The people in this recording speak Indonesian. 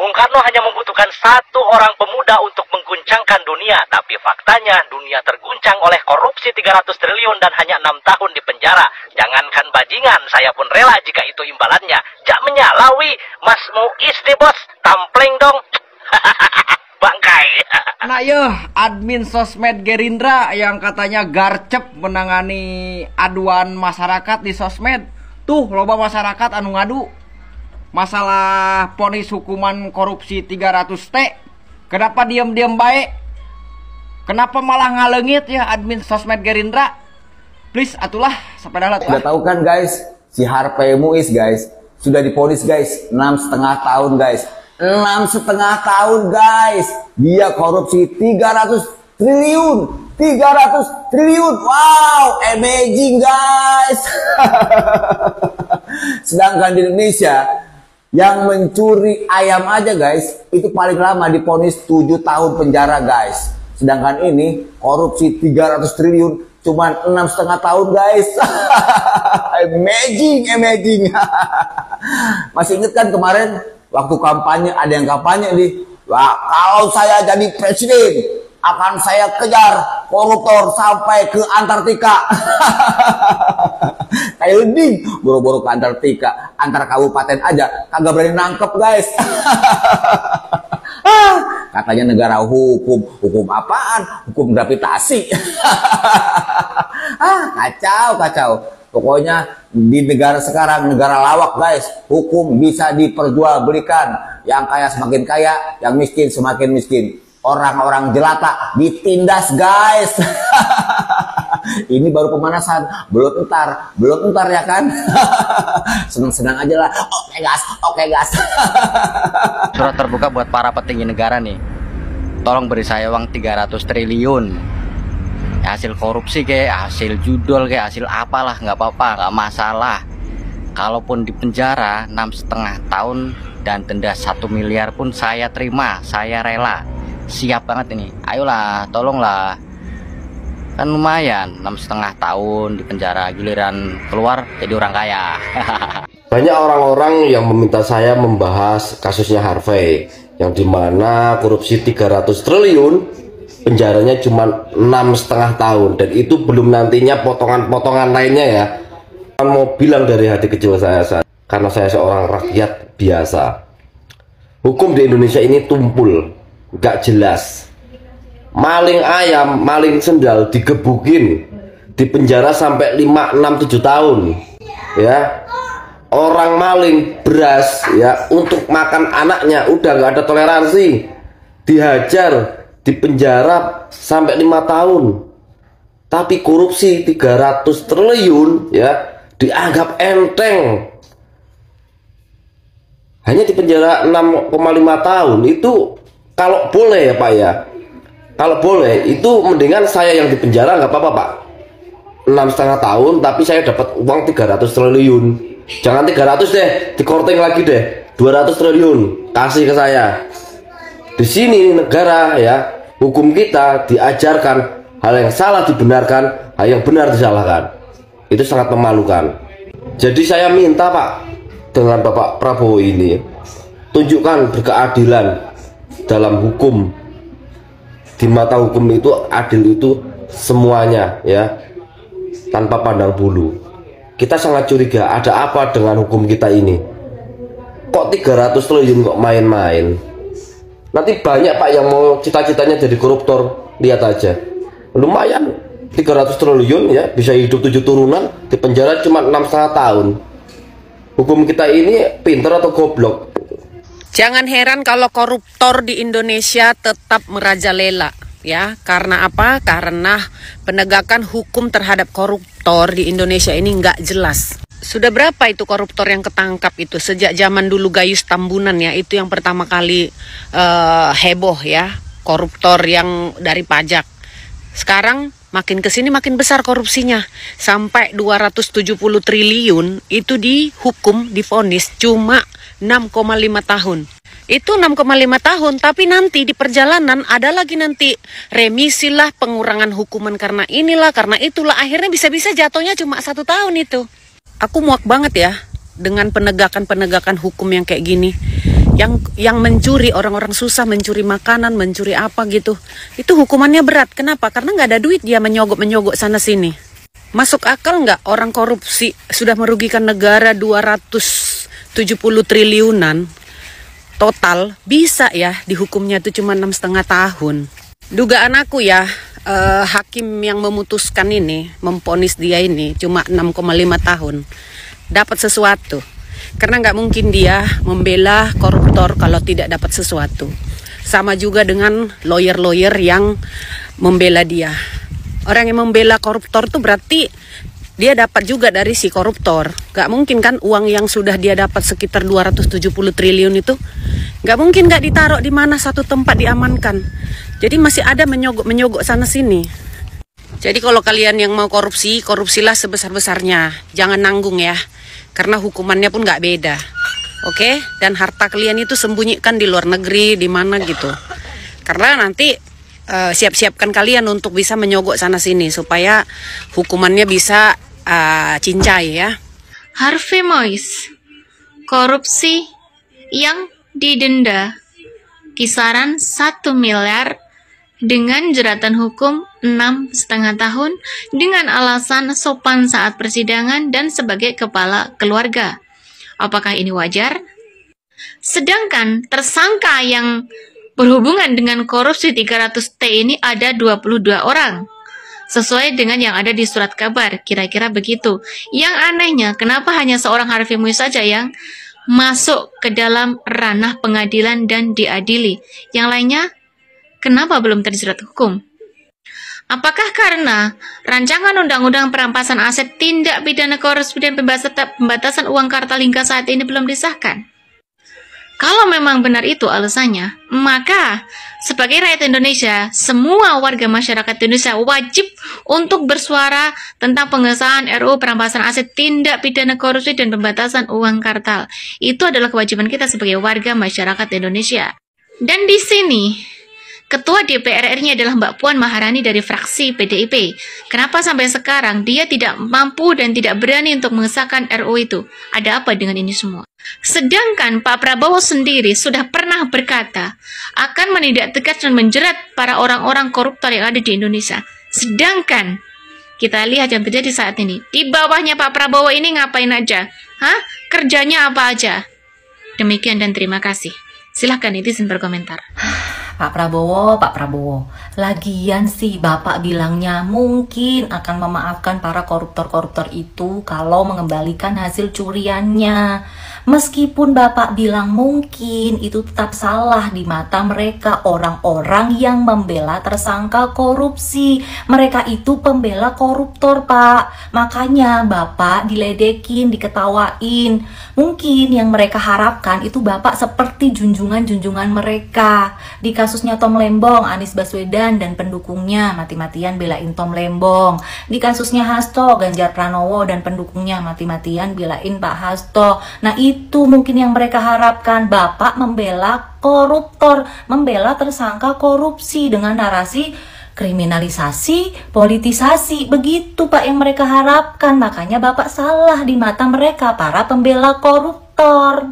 Bung Karno hanya membutuhkan satu orang pemuda untuk mengguncangkan dunia, tapi faktanya dunia terguncang oleh korupsi 300 triliun dan hanya 6 tahun di penjara. Jangankan bajingan, saya pun rela jika itu imbalannya. Jak menyalawi, Mas Muiz nih bos, tampleng dong. Bangkai. Nah admin sosmed Gerindra yang katanya garcep menangani aduan masyarakat di sosmed. Tuh loba masyarakat anu ngadu masalah vonis hukuman korupsi 300T. Kenapa diam-diam baik? Kenapa malah ngalengit ya admin sosmed Gerindra? Please atulah sepeda lah. Sudah tahu kan guys, si Harvey Muiz guys sudah divonis guys 6,5 tahun guys. 6,5 tahun guys. Dia korupsi 300 triliun. 300 triliun. Wow, amazing guys. Sedangkan di Indonesia yang mencuri ayam aja guys itu paling lama divonis 7 tahun penjara guys. Sedangkan ini korupsi 300 triliun cuman 6,5 tahun guys. Amazing. Masih inget kan kemarin waktu kampanye, ada yang kampanye nih, wah kalau saya jadi presiden akan saya kejar koruptor sampai ke Antartika. Kayak lending, boro-boro ke Antartika, antar kabupaten aja kagak berani nangkep guys. Katanya negara hukum apaan? Hukum gravitasi. Kacau. Pokoknya di negara sekarang negara lawak guys, hukum bisa diperjualbelikan. Yang kaya semakin kaya, yang miskin semakin miskin. Orang-orang jelata ditindas guys. Ini baru pemanasan, belum entar ya kan. Senang-senang aja lah. Oke gas. Surat terbuka buat para petinggi negara nih. Tolong beri saya uang 300 triliun. Hasil korupsi kayak hasil judol kayak hasil apalah, nggak apa-apa, nggak masalah. Kalaupun di penjara 6,5 tahun dan denda 1 miliar pun saya terima, saya rela, siap banget ini. Ayolah, tolonglah, kan lumayan 6,5 tahun di penjara, giliran keluar jadi orang kaya. Banyak orang-orang yang meminta saya membahas kasusnya Harvey, yang dimana korupsi 300 triliun penjaranya cuma 6,5 tahun, dan itu belum nantinya potongan-potongan lainnya ya. Saya mau bilang dari hati kecil saya, karena saya seorang rakyat biasa, hukum di Indonesia ini tumpul, gak jelas. Maling ayam, maling sendal digebukin, dipenjara sampai 5, 6, 7 tahun ya. Orang maling beras ya untuk makan anaknya udah gak ada toleransi, dihajar, dipenjara sampai 5 tahun. Tapi korupsi 300 triliun ya dianggap enteng, hanya dipenjara 6,5 tahun. Itu kalau boleh ya Pak ya, kalau boleh itu mendingan saya yang dipenjara, nggak apa-apa Pak, 6,5 tahun tapi saya dapat uang 300 triliun. Jangan 300 deh, dikorting lagi deh, 200 triliun kasih ke saya. Di sini negara ya, hukum kita diajarkan hal yang salah dibenarkan, hal yang benar disalahkan. Itu sangat memalukan. Jadi saya minta Pak, dengan Bapak Prabowo ini, tunjukkan berkeadilan dalam hukum. Di mata hukum itu adil itu semuanya ya, tanpa pandang bulu. Kita sangat curiga ada apa dengan hukum kita ini. Kok 300 triliun kok main-main? Nanti banyak Pak yang mau cita-citanya jadi koruptor. Lihat aja, lumayan 300 triliun ya, bisa hidup 7 turunan, di penjara cuma 6,5 tahun. Hukum kita ini pinter atau goblok? Jangan heran kalau koruptor di Indonesia tetap merajalela ya. Karena apa? Karena penegakan hukum terhadap koruptor di Indonesia ini nggak jelas. Sudah berapa itu koruptor yang ketangkap itu sejak zaman dulu Gayus Tambunan ya, itu yang pertama kali heboh ya, koruptor yang dari pajak. Sekarang makin kesini makin besar korupsinya, sampai 270 triliun itu dihukum, divonis cuma 6,5 tahun. Itu 6,5 tahun, tapi nanti di perjalanan ada lagi nanti remisi lah, pengurangan hukuman karena inilah, karena itulah, akhirnya bisa-bisa jatuhnya cuma 1 tahun itu. Aku muak banget ya dengan penegakan-penegakan hukum yang kayak gini. yang mencuri, orang-orang susah mencuri makanan, mencuri apa gitu, itu hukumannya berat. Kenapa? Karena nggak ada duit, dia menyogok sana sini. Masuk akal nggak orang korupsi sudah merugikan negara 270 triliunan total, bisa ya dihukumnya itu cuma 6,5 tahun. Dugaan aku ya, hakim yang memutuskan ini, memvonis dia ini cuma 6,5 tahun, dapat sesuatu. Karena nggak mungkin dia membela koruptor kalau tidak dapat sesuatu. Sama juga dengan lawyer-lawyer yang membela dia. Orang yang membela koruptor itu berarti dia dapat juga dari si koruptor. Nggak mungkin kan uang yang sudah dia dapat sekitar 270 triliun itu, nggak mungkin nggak ditaruh di mana satu tempat diamankan. Jadi masih ada menyogok sana sini. Jadi kalau kalian yang mau korupsi, korupsilah sebesar-besarnya. Jangan nanggung ya. Karena hukumannya pun nggak beda, oke? Dan harta kalian itu sembunyikan di luar negeri, di mana gitu. Karena nanti siap-siapkan kalian untuk bisa menyogok sana sini supaya hukumannya bisa cincai ya. Harvey Moise, korupsi yang didenda kisaran 1 miliar dengan jeratan hukum 6,5 tahun dengan alasan sopan saat persidangan dan sebagai kepala keluarga. Apakah ini wajar? Sedangkan tersangka yang berhubungan dengan korupsi 300T ini ada 22 orang. Sesuai dengan yang ada di surat kabar, kira-kira begitu. Yang anehnya, kenapa hanya seorang Harvey Moise saja yang masuk ke dalam ranah pengadilan dan diadili? Yang lainnya, kenapa belum terjerat hukum? Apakah karena rancangan undang-undang perampasan aset, tindak pidana korupsi dan pembatasan uang kartal hingga saat ini belum disahkan? Kalau memang benar itu alasannya, maka sebagai rakyat Indonesia, semua warga masyarakat Indonesia wajib untuk bersuara tentang pengesahan RUU perampasan aset, tindak pidana korupsi dan pembatasan uang kartal. Itu adalah kewajiban kita sebagai warga masyarakat Indonesia. Dan di sini Ketua DPR RI adalah Mbak Puan Maharani dari fraksi PDIP. Kenapa sampai sekarang dia tidak mampu dan tidak berani untuk mengesahkan RUU itu? Ada apa dengan ini semua? Sedangkan Pak Prabowo sendiri sudah pernah berkata akan menindak tegas dan menjerat para orang-orang koruptor yang ada di Indonesia. Sedangkan kita lihat yang terjadi saat ini. Di bawahnya Pak Prabowo ini ngapain aja? Kerjanya apa aja? Demikian dan terima kasih. Silahkan netizen berkomentar. Pak Prabowo, lagian sih Bapak bilangnya mungkin akan memaafkan para koruptor-koruptor itu kalau mengembalikan hasil curiannya. Meskipun Bapak bilang mungkin, itu tetap salah di mata mereka, orang-orang yang membela tersangka korupsi. Mereka itu pembela koruptor, Pak. Makanya Bapak diledekin, diketawain. Mungkin yang mereka harapkan itu Bapak seperti junjungan-junjungan mereka. Di kasusnya Tom Lembong, Anies Baswedan dan pendukungnya mati-matian belain Tom Lembong. Di kasusnya Hasto, Ganjar Pranowo dan pendukungnya mati-matian belain Pak Hasto. Nah itu mungkin yang mereka harapkan, Bapak membela koruptor, membela tersangka korupsi dengan narasi kriminalisasi, politisasi. Begitu Pak yang mereka harapkan. Makanya Bapak salah di mata mereka, para pembela koruptor.